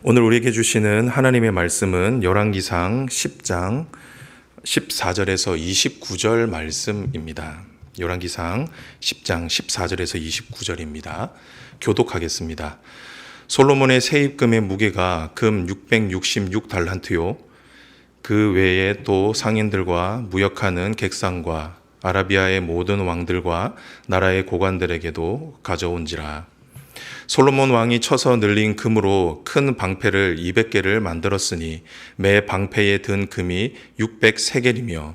오늘 우리에게 주시는 하나님의 말씀은 열왕기상 10장 14절에서 29절 말씀입니다. 열왕기상 10장 14절에서 29절입니다. 교독하겠습니다. 솔로몬의 세입금의 무게가 금 666달란트요. 그 외에 또 상인들과 무역하는 객상과 아라비아의 모든 왕들과 나라의 고관들에게도 가져온지라. 솔로몬 왕이 쳐서 늘린 금으로 큰 방패를 200개를 만들었으니 매 방패에 든 금이 600세겔이며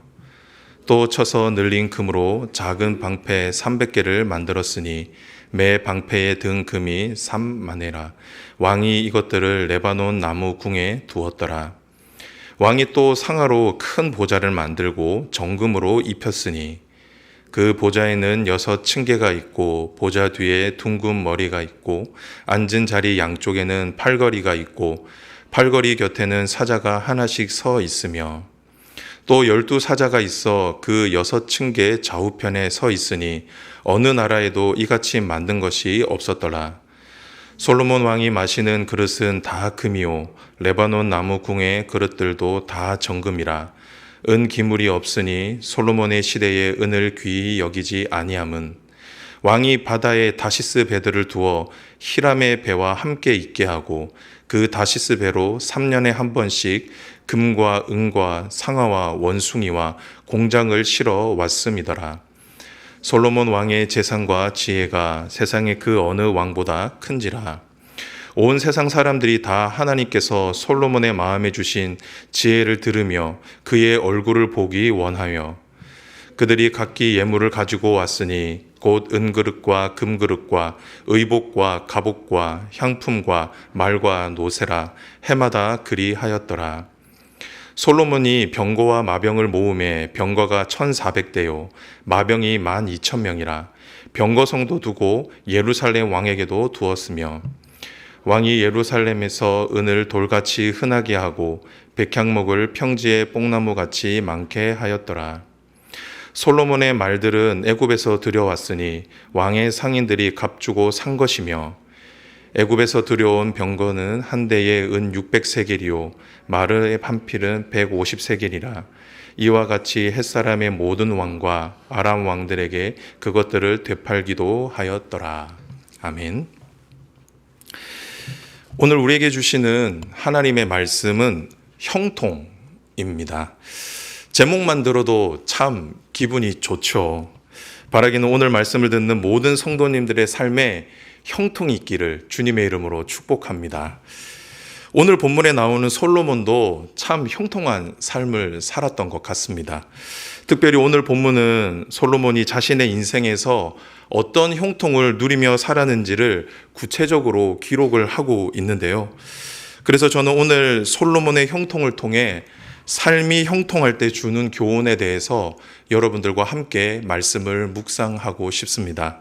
또 쳐서 늘린 금으로 작은 방패 300개를 만들었으니 매 방패에 든 금이 3마네라. 왕이 이것들을 레바논 나무 궁에 두었더라. 왕이 또 상아로 큰 보좌를 만들고 정금으로 입혔으니 그 보좌에는 6층계가 있고 보좌 뒤에 둥근 머리가 있고 앉은 자리 양쪽에는 팔걸이가 있고 팔걸이 곁에는 사자가 하나씩 서 있으며 또 12사자가 있어 그 6층계 좌우편에 서 있으니 어느 나라에도 이같이 만든 것이 없었더라. 솔로몬 왕이 마시는 그릇은 다 금이요 레바논 나무 궁의 그릇들도 다 정금이라. 은 기물이 없으니 솔로몬의 시대에 은을 귀히 여기지 아니함은 왕이 바다에 다시스 배들을 두어 히람의 배와 함께 있게 하고 그 다시스 배로 3년에 한 번씩 금과 은과 상아와 원숭이와 공장을 실어 왔음이더라. 솔로몬 왕의 재산과 지혜가 세상의 그 어느 왕보다 큰지라. 온 세상 사람들이 다 하나님께서 솔로몬의 마음에 주신 지혜를 들으며 그의 얼굴을 보기 원하며 그들이 각기 예물을 가지고 왔으니 곧 은그릇과 금그릇과 의복과 갑옷과 향품과 말과 노새라. 해마다 그리하였더라. 솔로몬이 병거와 마병을 모음에 병거가 1400대요 마병이 12,000명이라. 병거성도 두고 예루살렘 왕에게도 두었으며 왕이 예루살렘에서 은을 돌같이 흔하게 하고 백향목을 평지에 뽕나무같이 많게 하였더라. 솔로몬의 말들은 애굽에서 들여왔으니 왕의 상인들이 값주고 산 것이며 애굽에서 들여온 병거는 한 대에 은 600세겔이요 말의 한 필은 150세겔이라. 이와 같이 햇사람의 모든 왕과 아람 왕들에게 그것들을 되팔기도 하였더라. 아멘. 오늘 우리에게 주시는 하나님의 말씀은 형통입니다. 제목만 들어도 참 기분이 좋죠. 바라기는 오늘 말씀을 듣는 모든 성도님들의 삶에 형통이 있기를 주님의 이름으로 축복합니다. 오늘 본문에 나오는 솔로몬도 참 형통한 삶을 살았던 것 같습니다. 특별히 오늘 본문은 솔로몬이 자신의 인생에서 어떤 형통을 누리며 살았는지를 구체적으로 기록을 하고 있는데요. 그래서 저는 오늘 솔로몬의 형통을 통해 삶이 형통할 때 주는 교훈에 대해서 여러분들과 함께 말씀을 묵상하고 싶습니다.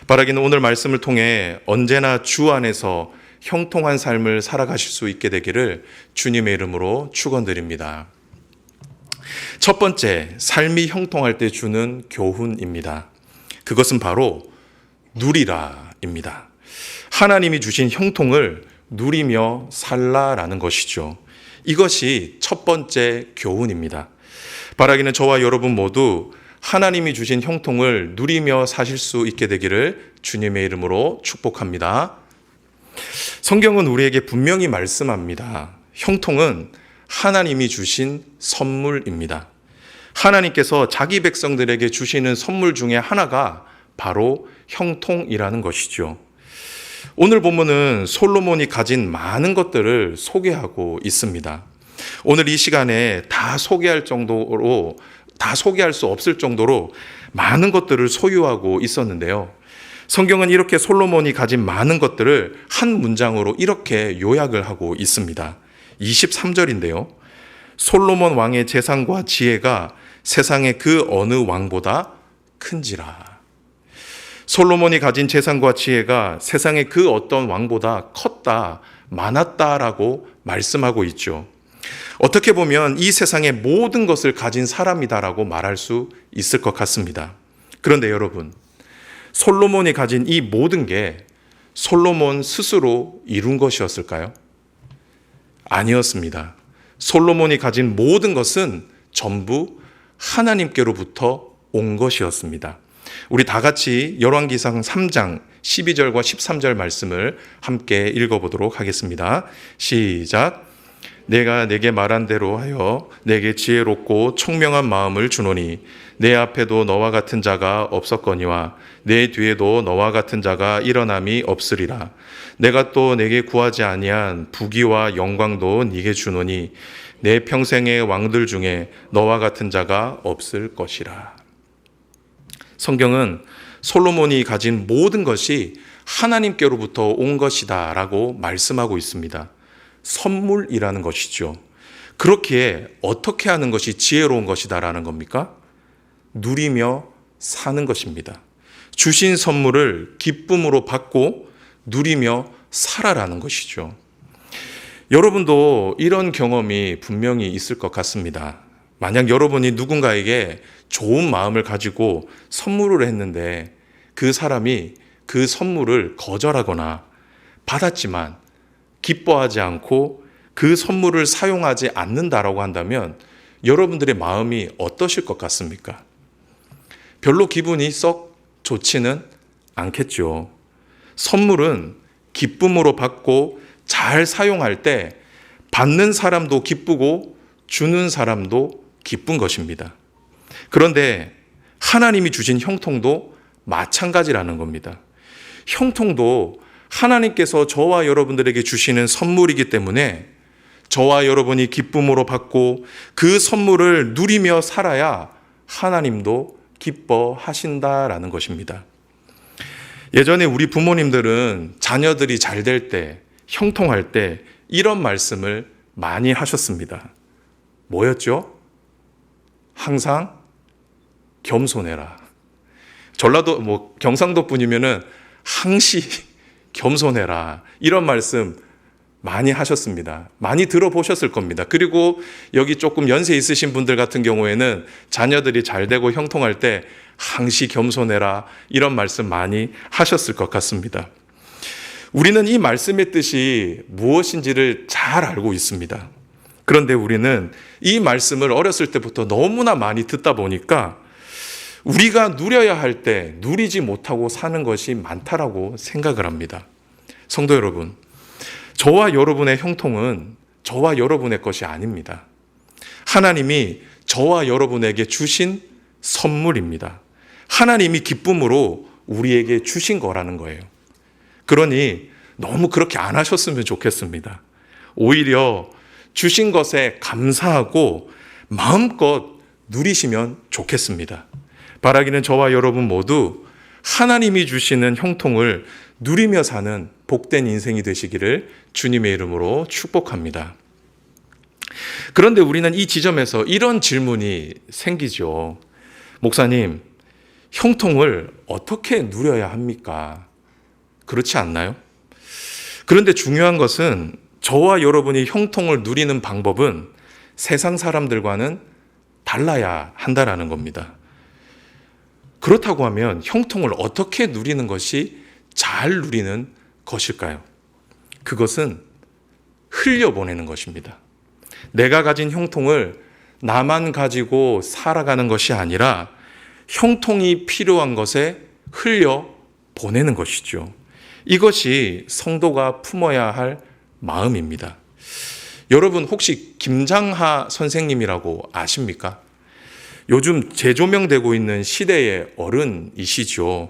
바라기는 오늘 말씀을 통해 언제나 주 안에서 형통한 삶을 살아가실 수 있게 되기를 주님의 이름으로 축원드립니다. 첫 번째, 삶이 형통할 때 주는 교훈입니다. 그것은 바로 누리라입니다. 하나님이 주신 형통을 누리며 살라라는 것이죠. 이것이 첫 번째 교훈입니다. 바라기는 저와 여러분 모두 하나님이 주신 형통을 누리며 사실 수 있게 되기를 주님의 이름으로 축복합니다. 성경은 우리에게 분명히 말씀합니다. 형통은 하나님이 주신 선물입니다. 하나님께서 자기 백성들에게 주시는 선물 중에 하나가 바로 형통이라는 것이죠. 오늘 본문은 솔로몬이 가진 많은 것들을 소개하고 있습니다. 오늘 이 시간에 다 소개할 수 없을 정도로 많은 것들을 소유하고 있었는데요. 성경은 이렇게 솔로몬이 가진 많은 것들을 한 문장으로 이렇게 요약을 하고 있습니다. 23절인데요. 솔로몬 왕의 재산과 지혜가 세상의 그 어느 왕보다 큰지라. 솔로몬이 가진 재산과 지혜가 세상의 그 어떤 왕보다 컸다, 많았다라고 말씀하고 있죠. 어떻게 보면 이 세상의 모든 것을 가진 사람이다라고 말할 수 있을 것 같습니다. 그런데 여러분, 솔로몬이 가진 이 모든 게 솔로몬 스스로 이룬 것이었을까요? 아니었습니다. 솔로몬이 가진 모든 것은 전부 하나님께로부터 온 것이었습니다. 우리 다 같이 열왕기상 3장 12절과 13절 말씀을 함께 읽어보도록 하겠습니다. 시작. 내가 내게 말한 대로 하여 내게 지혜롭고 총명한 마음을 주노니 내 앞에도 너와 같은 자가 없었거니와 내 뒤에도 너와 같은 자가 일어남이 없으리라. 내가 또 내게 구하지 아니한 부귀와 영광도 네게 주노니 내 평생의 왕들 중에 너와 같은 자가 없을 것이라. 성경은 솔로몬이 가진 모든 것이 하나님께로부터 온 것이다 라고 말씀하고 있습니다. 선물이라는 것이죠. 그렇기에 어떻게 하는 것이 지혜로운 것이다라는 겁니까? 누리며 사는 것입니다. 주신 선물을 기쁨으로 받고 누리며 살아라는 것이죠. 여러분도 이런 경험이 분명히 있을 것 같습니다. 만약 여러분이 누군가에게 좋은 마음을 가지고 선물을 했는데 그 사람이 그 선물을 거절하거나 받았지만 기뻐하지 않고 그 선물을 사용하지 않는다라고 한다면 여러분들의 마음이 어떠실 것 같습니까? 별로 기분이 썩 좋지는 않겠죠. 선물은 기쁨으로 받고 잘 사용할 때 받는 사람도 기쁘고 주는 사람도 기쁜 것입니다. 그런데 하나님이 주신 형통도 마찬가지라는 겁니다. 형통도 하나님께서 저와 여러분들에게 주시는 선물이기 때문에 저와 여러분이 기쁨으로 받고 그 선물을 누리며 살아야 하나님도 기뻐하신다라는 것입니다. 예전에 우리 부모님들은 자녀들이 잘 될 때, 형통할 때 이런 말씀을 많이 하셨습니다. 뭐였죠? 항상 겸손해라. 전라도, 경상도 분이면은 항시 겸손해라. 이런 말씀 많이 하셨습니다. 많이 들어보셨을 겁니다. 그리고 여기 조금 연세 있으신 분들 같은 경우에는 자녀들이 잘 되고 형통할 때 항시 겸손해라. 이런 말씀 많이 하셨을 것 같습니다. 우리는 이 말씀의 뜻이 무엇인지를 잘 알고 있습니다. 그런데 우리는 이 말씀을 어렸을 때부터 너무나 많이 듣다 보니까 우리가 누려야 할 때 누리지 못하고 사는 것이 많다라고 생각을 합니다. 성도 여러분, 저와 여러분의 형통은 저와 여러분의 것이 아닙니다. 하나님이 저와 여러분에게 주신 선물입니다. 하나님이 기쁨으로 우리에게 주신 거라는 거예요. 그러니 너무 그렇게 안 하셨으면 좋겠습니다. 오히려 주신 것에 감사하고 마음껏 누리시면 좋겠습니다. 바라기는 저와 여러분 모두 하나님이 주시는 형통을 누리며 사는 복된 인생이 되시기를 주님의 이름으로 축복합니다. 그런데 우리는 이 지점에서 이런 질문이 생기죠. 목사님, 형통을 어떻게 누려야 합니까? 그렇지 않나요? 그런데 중요한 것은 저와 여러분이 형통을 누리는 방법은 세상 사람들과는 달라야 한다라는 겁니다. 그렇다고 하면 형통을 어떻게 누리는 것이 잘 누리는 것일까요? 그것은 흘려보내는 것입니다. 내가 가진 형통을 나만 가지고 살아가는 것이 아니라 형통이 필요한 것에 흘려보내는 것이죠. 이것이 성도가 품어야 할 마음입니다. 여러분 혹시 김장하 선생님이라고 아십니까? 요즘 재조명되고 있는 시대의 어른이시죠.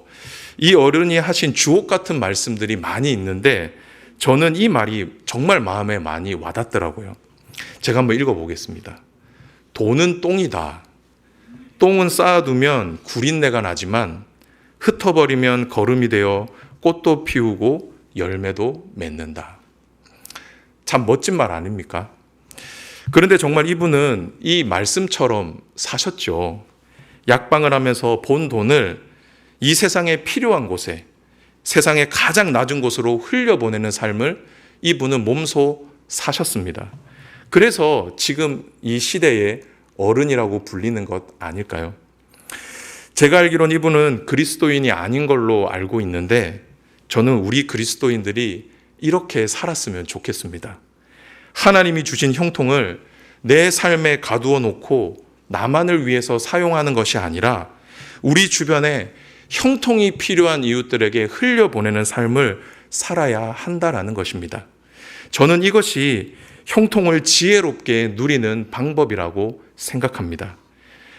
이 어른이 하신 주옥 같은 말씀들이 많이 있는데 저는 이 말이 정말 마음에 많이 와닿더라고요. 제가 한번 읽어보겠습니다. 돈은 똥이다. 똥은 쌓아두면 구린내가 나지만 흩어버리면 거름이 되어 꽃도 피우고 열매도 맺는다. 참 멋진 말 아닙니까? 그런데 정말 이분은 이 말씀처럼 사셨죠. 약방을 하면서 본 돈을 이 세상에 필요한 곳에, 세상의 가장 낮은 곳으로 흘려보내는 삶을 이분은 몸소 사셨습니다. 그래서 지금 이 시대의 어른이라고 불리는 것 아닐까요? 제가 알기로는 이분은 그리스도인이 아닌 걸로 알고 있는데 저는 우리 그리스도인들이 이렇게 살았으면 좋겠습니다. 하나님이 주신 형통을 내 삶에 가두어 놓고 나만을 위해서 사용하는 것이 아니라 우리 주변에 형통이 필요한 이웃들에게 흘려보내는 삶을 살아야 한다라는 것입니다. 저는 이것이 형통을 지혜롭게 누리는 방법이라고 생각합니다.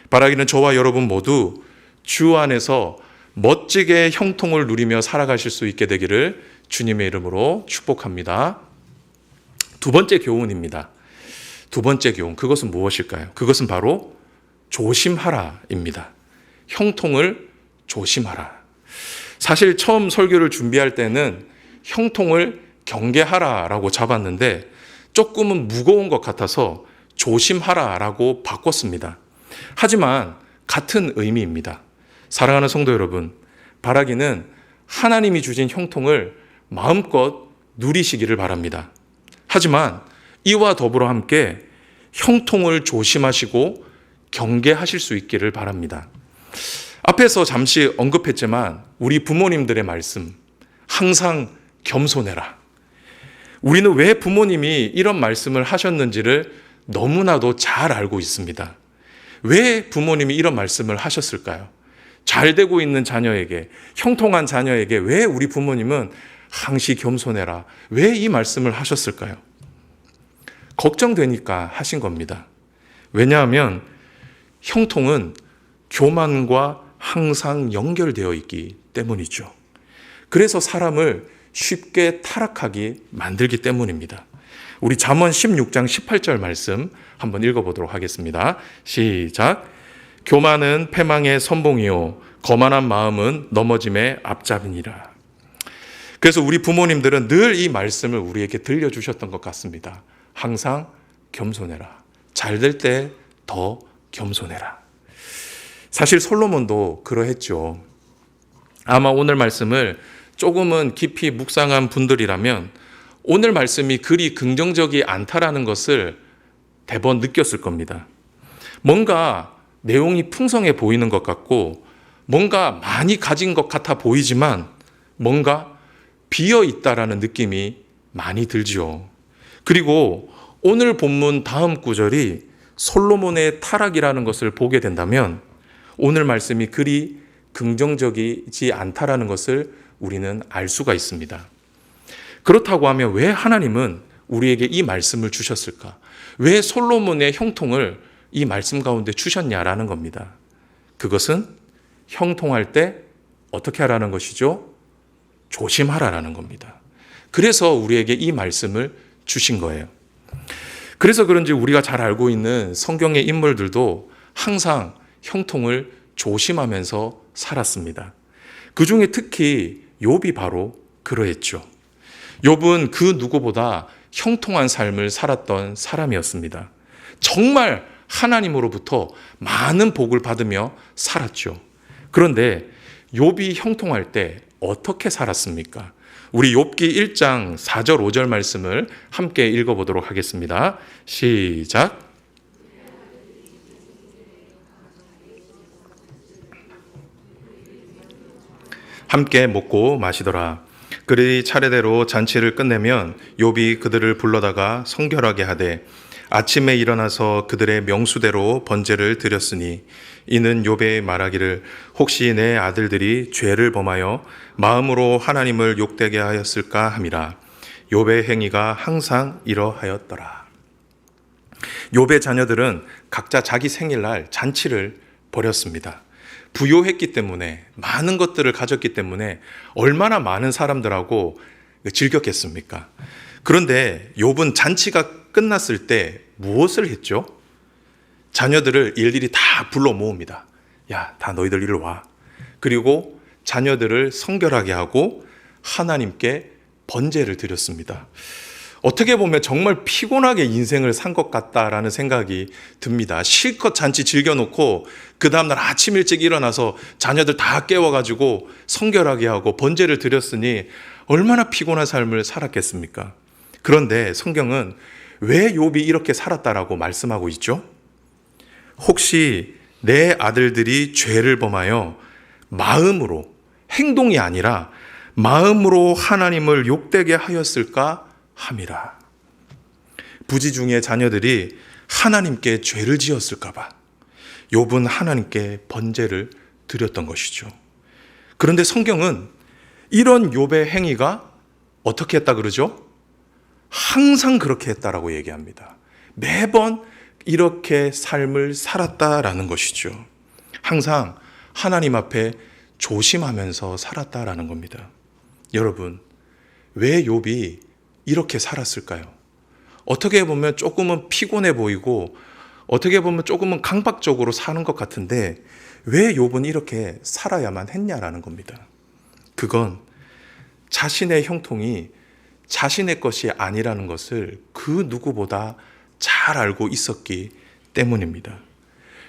바라기는 저와 여러분 모두 주 안에서 멋지게 형통을 누리며 살아가실 수 있게 되기를 주님의 이름으로 축복합니다. 두 번째 교훈입니다. 두 번째 교훈, 그것은 무엇일까요? 그것은 바로 조심하라입니다. 형통을 조심하라. 사실 처음 설교를 준비할 때는 형통을 경계하라라고 잡았는데 조금은 무거운 것 같아서 조심하라라고 바꿨습니다. 하지만 같은 의미입니다. 사랑하는 성도 여러분, 바라기는 하나님이 주신 형통을 마음껏 누리시기를 바랍니다. 하지만 이와 더불어 함께 형통을 조심하시고 경계하실 수 있기를 바랍니다. 앞에서 잠시 언급했지만 우리 부모님들의 말씀, 항상 겸손해라. 우리는 왜 부모님이 이런 말씀을 하셨는지를 너무나도 잘 알고 있습니다. 왜 부모님이 이런 말씀을 하셨을까요? 잘 되고 있는 자녀에게, 형통한 자녀에게 왜 우리 부모님은 항시 겸손해라, 왜 이 말씀을 하셨을까요? 걱정되니까 하신 겁니다. 왜냐하면 형통은 교만과 항상 연결되어 있기 때문이죠. 그래서 사람을 쉽게 타락하게 만들기 때문입니다. 우리 잠언 16장 18절 말씀 한번 읽어보도록 하겠습니다. 시작. 교만은 패망의 선봉이요 거만한 마음은 넘어짐의 앞잡이니라. 그래서 우리 부모님들은 늘 이 말씀을 우리에게 들려주셨던 것 같습니다. 항상 겸손해라. 잘 될 때 더 겸손해라. 사실 솔로몬도 그러했죠. 아마 오늘 말씀을 조금은 깊이 묵상한 분들이라면 오늘 말씀이 그리 긍정적이 않다라는 것을 대번 느꼈을 겁니다. 뭔가 내용이 풍성해 보이는 것 같고 뭔가 많이 가진 것 같아 보이지만 뭔가 비어 있다라는 느낌이 많이 들지요. 그리고 오늘 본문 다음 구절이 솔로몬의 타락이라는 것을 보게 된다면 오늘 말씀이 그리 긍정적이지 않다라는 것을 우리는 알 수가 있습니다. 그렇다고 하면 왜 하나님은 우리에게 이 말씀을 주셨을까? 왜 솔로몬의 형통을 이 말씀 가운데 주셨냐라는 겁니다. 그것은 형통할 때 어떻게 하라는 것이죠? 조심하라라는 겁니다. 그래서 우리에게 이 말씀을 주신 거예요. 그래서 그런지 우리가 잘 알고 있는 성경의 인물들도 항상 형통을 조심하면서 살았습니다. 그 중에 특히 욥이 바로 그러했죠. 욥은 그 누구보다 형통한 삶을 살았던 사람이었습니다. 정말 하나님으로부터 많은 복을 받으며 살았죠. 그런데 욥이 형통할 때 어떻게 살았습니까? 우리 욥기 1장 4절 5절 말씀을 함께 읽어보도록 하겠습니다. 시작. 함께 먹고 마시더라. 그들이 차례대로 잔치를 끝내면 욥이 그들을 불러다가 성결하게 하되 아침에 일어나서 그들의 명수대로 번제를 드렸으니 이는 욥의 말하기를 혹시 내 아들들이 죄를 범하여 마음으로 하나님을 욕되게 하였을까 함이라. 욥의 행위가 항상 이러하였더라. 욥의 자녀들은 각자 자기 생일날 잔치를 벌였습니다. 부요했기 때문에 많은 것들을 가졌기 때문에 얼마나 많은 사람들하고 즐겼겠습니까? 그런데 욥은 잔치가 끝났을 때 무엇을 했죠? 자녀들을 일일이 다 불러 모읍니다. 야, 다 너희들 이리 와. 그리고 자녀들을 성결하게 하고 하나님께 번제를 드렸습니다. 어떻게 보면 정말 피곤하게 인생을 산 것 같다라는 생각이 듭니다. 실컷 잔치 즐겨놓고 그 다음날 아침 일찍 일어나서 자녀들 다 깨워가지고 성결하게 하고 번제를 드렸으니 얼마나 피곤한 삶을 살았겠습니까? 그런데 성경은 왜 욥이 이렇게 살았다라고 말씀하고 있죠? 혹시 내 아들들이 죄를 범하여 마음으로, 행동이 아니라 마음으로 하나님을 욕되게 하였을까 함이라. 부지 중에 자녀들이 하나님께 죄를 지었을까 봐 욥은 하나님께 번제를 드렸던 것이죠. 그런데 성경은 이런 욥의 행위가 어떻게 했다 그러죠? 항상 그렇게 했다라고 얘기합니다. 매번 이렇게 삶을 살았다라는 것이죠. 항상 하나님 앞에 조심하면서 살았다라는 겁니다. 여러분, 왜 욥이 이렇게 살았을까요? 어떻게 보면 조금은 피곤해 보이고 어떻게 보면 조금은 강박적으로 사는 것 같은데 왜 욥은 이렇게 살아야만 했냐라는 겁니다. 그건 자신의 형통이 자신의 것이 아니라는 것을 그 누구보다 잘 알고 있었기 때문입니다.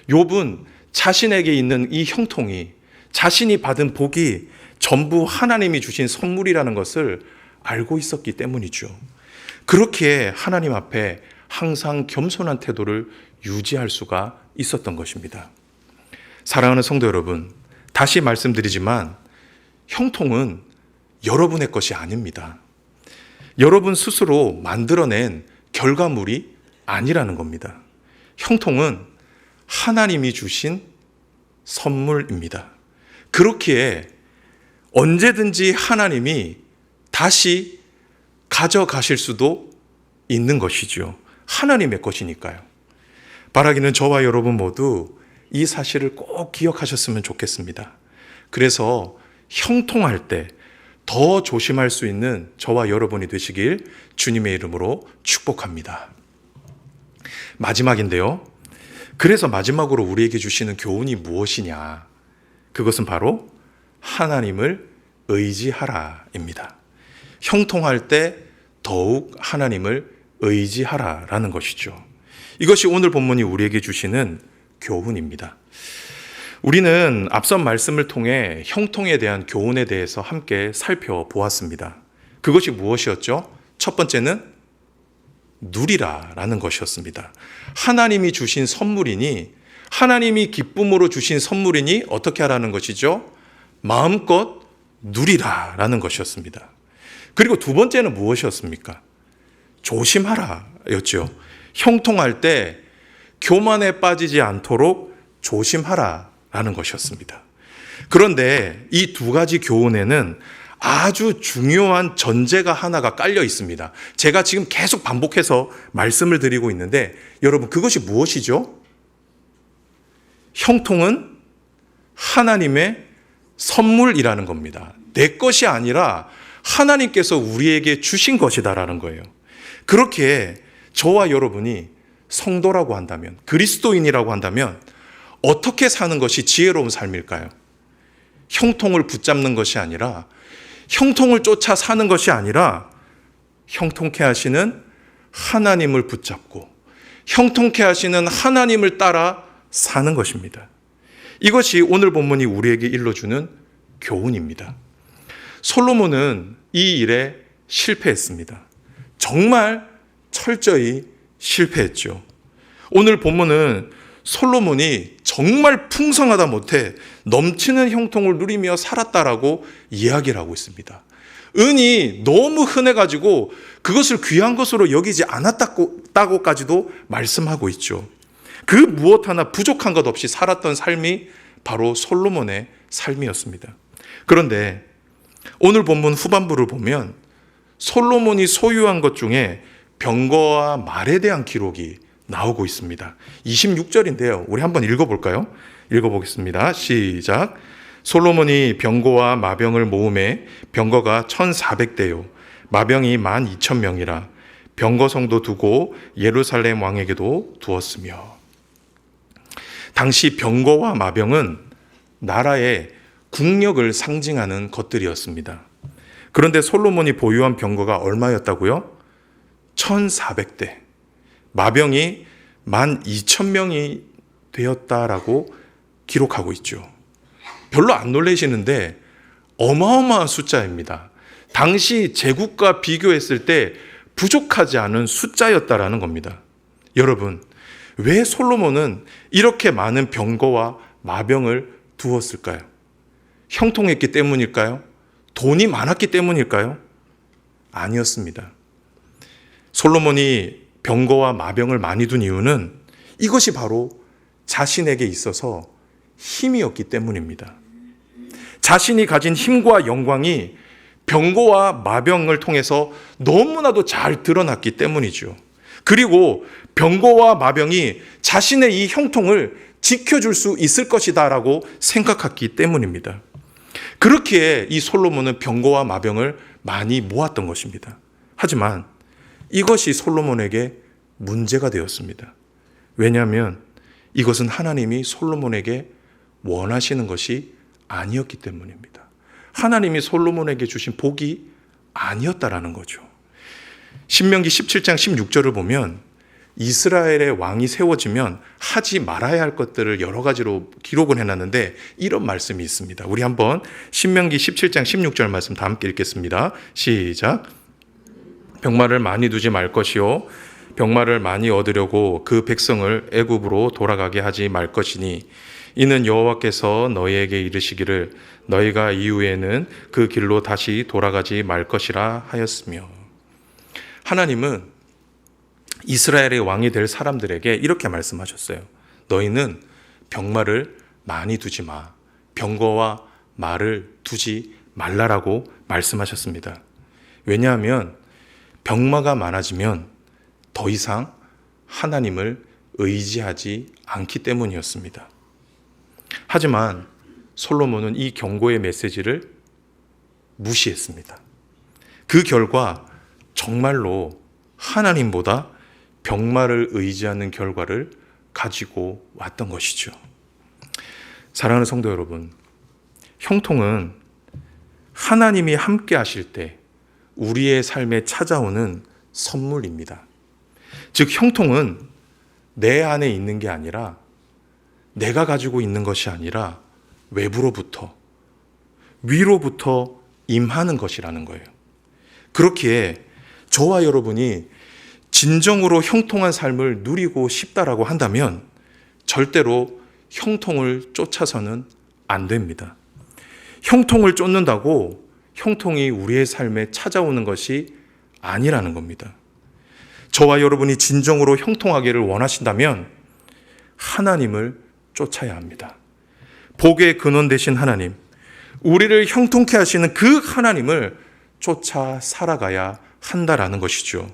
욥은 자신에게 있는 이 형통이, 자신이 받은 복이 전부 하나님이 주신 선물이라는 것을 알고 있었기 때문이죠. 그렇게 하나님 앞에 항상 겸손한 태도를 유지할 수가 있었던 것입니다. 사랑하는 성도 여러분, 다시 말씀드리지만 형통은 여러분의 것이 아닙니다. 여러분 스스로 만들어낸 결과물이 아니라는 겁니다. 형통은 하나님이 주신 선물입니다. 그렇기에 언제든지 하나님이 다시 가져가실 수도 있는 것이죠. 하나님의 것이니까요. 바라기는 저와 여러분 모두 이 사실을 꼭 기억하셨으면 좋겠습니다. 그래서 형통할 때 더 조심할 수 있는 저와 여러분이 되시길 주님의 이름으로 축복합니다. 마지막인데요. 그래서 마지막으로 우리에게 주시는 교훈이 무엇이냐? 그것은 바로 하나님을 의지하라입니다. 형통할 때 더욱 하나님을 의지하라라는 것이죠. 이것이 오늘 본문이 우리에게 주시는 교훈입니다. 우리는 앞선 말씀을 통해 형통에 대한 교훈에 대해서 함께 살펴보았습니다. 그것이 무엇이었죠? 첫 번째는 누리라라는 것이었습니다. 하나님이 주신 선물이니, 하나님이 기쁨으로 주신 선물이니 어떻게 하라는 것이죠? 마음껏 누리라라는 것이었습니다. 그리고 두 번째는 무엇이었습니까? 조심하라였죠. 형통할 때 교만에 빠지지 않도록 조심하라라는 것이었습니다. 그런데 이 두 가지 교훈에는 아주 중요한 전제가 하나가 깔려 있습니다. 제가 지금 계속 반복해서 말씀을 드리고 있는데 여러분, 그것이 무엇이죠? 형통은 하나님의 선물이라는 겁니다. 내 것이 아니라 하나님께서 우리에게 주신 것이다라는 거예요. 그렇게 저와 여러분이 성도라고 한다면, 그리스도인이라고 한다면 어떻게 사는 것이 지혜로운 삶일까요? 형통을 붙잡는 것이 아니라, 형통을 쫓아 사는 것이 아니라 형통케 하시는 하나님을 붙잡고 형통케 하시는 하나님을 따라 사는 것입니다. 이것이 오늘 본문이 우리에게 일러주는 교훈입니다. 솔로몬은 이 일에 실패했습니다. 정말 철저히 실패했죠. 오늘 본문은 솔로몬이 정말 풍성하다 못해 넘치는 형통을 누리며 살았다라고 이야기를 하고 있습니다. 은이 너무 흔해가지고 그것을 귀한 것으로 여기지 않았다고까지도 말씀하고 있죠. 그 무엇 하나 부족한 것 없이 살았던 삶이 바로 솔로몬의 삶이었습니다. 그런데 오늘 본문 후반부를 보면 솔로몬이 소유한 것 중에 병거와 말에 대한 기록이 나오고 있습니다. 26절인데요. 우리 한번 읽어볼까요? 읽어보겠습니다. 시작. 솔로몬이 병거와 마병을 모음해 병거가 1,400대요. 마병이 12,000명이라 병거성도 두고 예루살렘 왕에게도 두었으며. 당시 병거와 마병은 나라의 국력을 상징하는 것들이었습니다. 그런데 솔로몬이 보유한 병거가 얼마였다고요? 1,400대. 마병이 12,000명이 되었다라고 기록하고 있죠. 별로 안 놀라시는데 어마어마한 숫자입니다. 당시 제국과 비교했을 때 부족하지 않은 숫자였다라는 겁니다. 여러분, 왜 솔로몬은 이렇게 많은 병거와 마병을 두었을까요? 형통했기 때문일까요? 돈이 많았기 때문일까요? 아니었습니다. 솔로몬이 병거와 마병을 많이 둔 이유는 이것이 바로 자신에게 있어서 힘이었기 때문입니다. 자신이 가진 힘과 영광이 병거와 마병을 통해서 너무나도 잘 드러났기 때문이죠. 그리고 병거와 마병이 자신의 이 형통을 지켜줄 수 있을 것이다라고 생각했기 때문입니다. 그렇기에 이 솔로몬은 병거와 마병을 많이 모았던 것입니다. 하지만 이것이 솔로몬에게 문제가 되었습니다. 왜냐하면 이것은 하나님이 솔로몬에게 원하시는 것이 아니었기 때문입니다. 하나님이 솔로몬에게 주신 복이 아니었다라는 거죠. 신명기 17장 16절을 보면 이스라엘의 왕이 세워지면 하지 말아야 할 것들을 여러 가지로 기록을 해놨는데 이런 말씀이 있습니다. 우리 한번 신명기 17장 16절 말씀 다 함께 읽겠습니다. 시작. 병마를 많이 두지 말 것이요 병마를 많이 얻으려고 그 백성을 애굽으로 돌아가게 하지 말 것이니 이는 여호와께서 너희에게 이르시기를 너희가 이후에는 그 길로 다시 돌아가지 말 것이라 하였으며, 하나님은 이스라엘의 왕이 될 사람들에게 이렇게 말씀하셨어요. 너희는 병마를 많이 두지 마. 병거와 말을 두지 말라라고 말씀하셨습니다. 왜냐하면 병마가 많아지면 더 이상 하나님을 의지하지 않기 때문이었습니다. 하지만 솔로몬은 이 경고의 메시지를 무시했습니다. 그 결과 정말로 하나님보다 병마를 의지하는 결과를 가지고 왔던 것이죠. 사랑하는 성도 여러분, 형통은 하나님이 함께 하실 때 우리의 삶에 찾아오는 선물입니다. 즉 형통은 내 안에 있는 게 아니라, 내가 가지고 있는 것이 아니라 외부로부터, 위로부터 임하는 것이라는 거예요. 그렇기에 저와 여러분이 진정으로 형통한 삶을 누리고 싶다라고 한다면 절대로 형통을 쫓아서는 안 됩니다. 형통을 쫓는다고 형통이 우리의 삶에 찾아오는 것이 아니라는 겁니다. 저와 여러분이 진정으로 형통하기를 원하신다면 하나님을 쫓아야 합니다. 복의 근원 되신 하나님, 우리를 형통케 하시는 그 하나님을 쫓아 살아가야 한다라는 것이죠.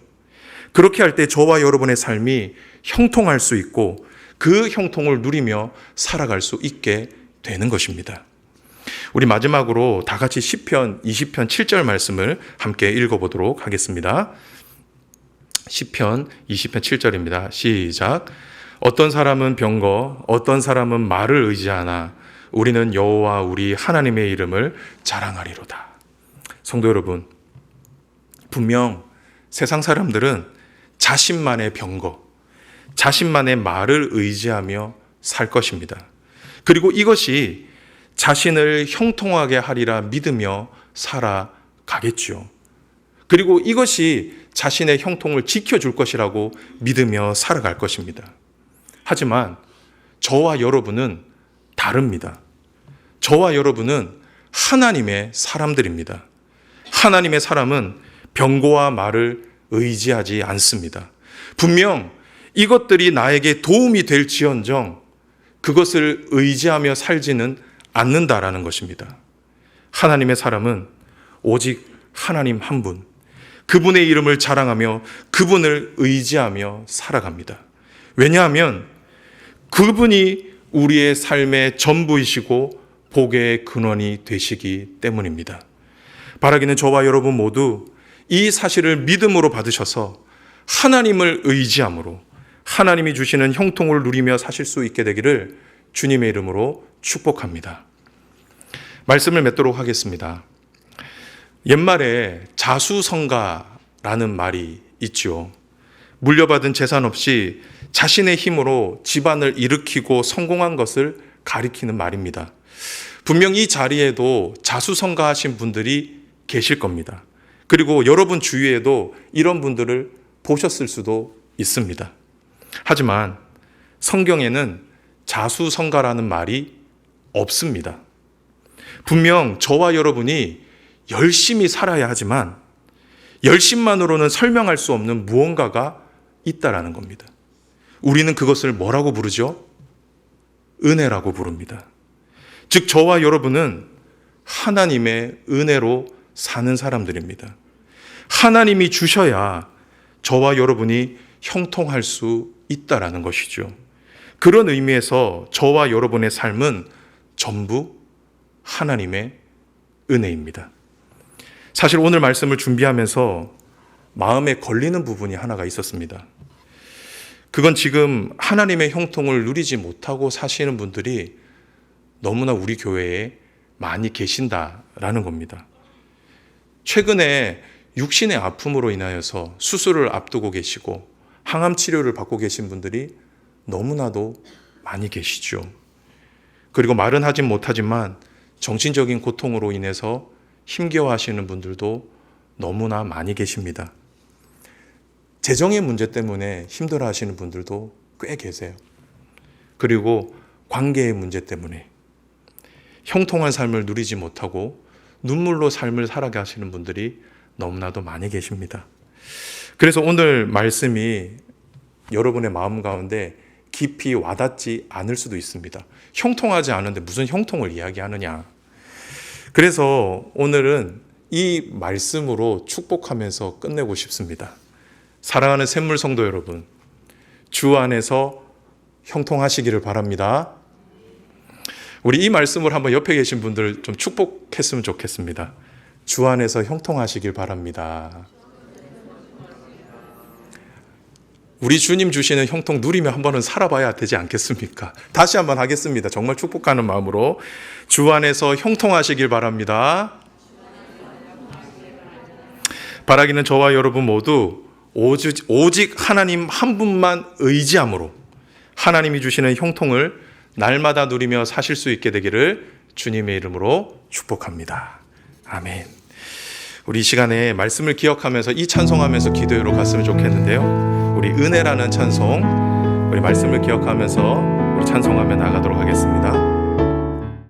그렇게 할 때 저와 여러분의 삶이 형통할 수 있고 그 형통을 누리며 살아갈 수 있게 되는 것입니다. 우리 마지막으로 다 같이 시편 20편 7절 말씀을 함께 읽어보도록 하겠습니다. 시편 20편 7절입니다. 시작. 어떤 사람은 병거, 어떤 사람은 말을 의지하나 우리는 여호와 우리 하나님의 이름을 자랑하리로다. 성도 여러분, 분명 세상 사람들은 자신만의 병거, 자신만의 말을 의지하며 살 것입니다. 그리고 이것이 자신을 형통하게 하리라 믿으며 살아가겠죠. 그리고 이것이 자신의 형통을 지켜줄 것이라고 믿으며 살아갈 것입니다. 하지만 저와 여러분은 다릅니다. 저와 여러분은 하나님의 사람들입니다. 하나님의 사람은 병거와 말을 의지하지 않습니다. 분명 이것들이 나에게 도움이 될지언정 그것을 의지하며 살지는 않는다라는 것입니다. 하나님의 사람은 오직 하나님 한 분, 그분의 이름을 자랑하며 그분을 의지하며 살아갑니다. 왜냐하면 그분이 우리의 삶의 전부이시고 복의 근원이 되시기 때문입니다. 바라기는 저와 여러분 모두 이 사실을 믿음으로 받으셔서 하나님을 의지함으로 하나님이 주시는 형통을 누리며 사실 수 있게 되기를 주님의 이름으로 축복합니다. 말씀을 맺도록 하겠습니다. 옛말에 자수성가라는 말이 있죠. 물려받은 재산 없이 자신의 힘으로 집안을 일으키고 성공한 것을 가리키는 말입니다. 분명 이 자리에도 자수성가하신 분들이 계실 겁니다. 그리고 여러분 주위에도 이런 분들을 보셨을 수도 있습니다. 하지만 성경에는 자수성가라는 말이 없습니다. 분명 저와 여러분이 열심히 살아야 하지만 열심만으로는 설명할 수 없는 무언가가 있다라는 겁니다. 우리는 그것을 뭐라고 부르죠? 은혜라고 부릅니다. 즉 저와 여러분은 하나님의 은혜로 사는 사람들입니다. 하나님이 주셔야 저와 여러분이 형통할 수 있다라는 것이죠. 그런 의미에서 저와 여러분의 삶은 전부 하나님의 은혜입니다. 사실 오늘 말씀을 준비하면서 마음에 걸리는 부분이 하나가 있었습니다. 그건 지금 하나님의 형통을 누리지 못하고 사시는 분들이 너무나 우리 교회에 많이 계신다라는 겁니다. 최근에 육신의 아픔으로 인하여서 수술을 앞두고 계시고 항암 치료를 받고 계신 분들이 너무나도 많이 계시죠. 그리고 말은 하진 못하지만 정신적인 고통으로 인해서 힘겨워하시는 분들도 너무나 많이 계십니다. 재정의 문제 때문에 힘들어하시는 분들도 꽤 계세요. 그리고 관계의 문제 때문에 형통한 삶을 누리지 못하고 눈물로 삶을 살아가시는 분들이 너무나도 많이 계십니다. 그래서 오늘 말씀이 여러분의 마음 가운데 깊이 와닿지 않을 수도 있습니다. 형통하지 않은데 무슨 형통을 이야기하느냐. 그래서 오늘은 이 말씀으로 축복하면서 끝내고 싶습니다. 사랑하는 샘물 성도 여러분, 주 안에서 형통하시기를 바랍니다. 우리 이 말씀을 한번 옆에 계신 분들 좀 축복했으면 좋겠습니다. 주 안에서 형통하시길 바랍니다. 우리 주님 주시는 형통 누리며 한 번은 살아봐야 되지 않겠습니까? 다시 한번 하겠습니다. 정말 축복하는 마음으로 주 안에서 형통하시길 바랍니다. 바라기는 저와 여러분 모두 오직 하나님 한 분만 의지함으로 하나님이 주시는 형통을 날마다 누리며 사실 수 있게 되기를 주님의 이름으로 축복합니다. 아멘. 우리 이 시간에 말씀을 기억하면서 이 찬송하면서 기도회로 갔으면 좋겠는데요. 우리 은혜라는 찬송, 우리 말씀을 기억하면서 우리 찬송하며 나가도록 하겠습니다.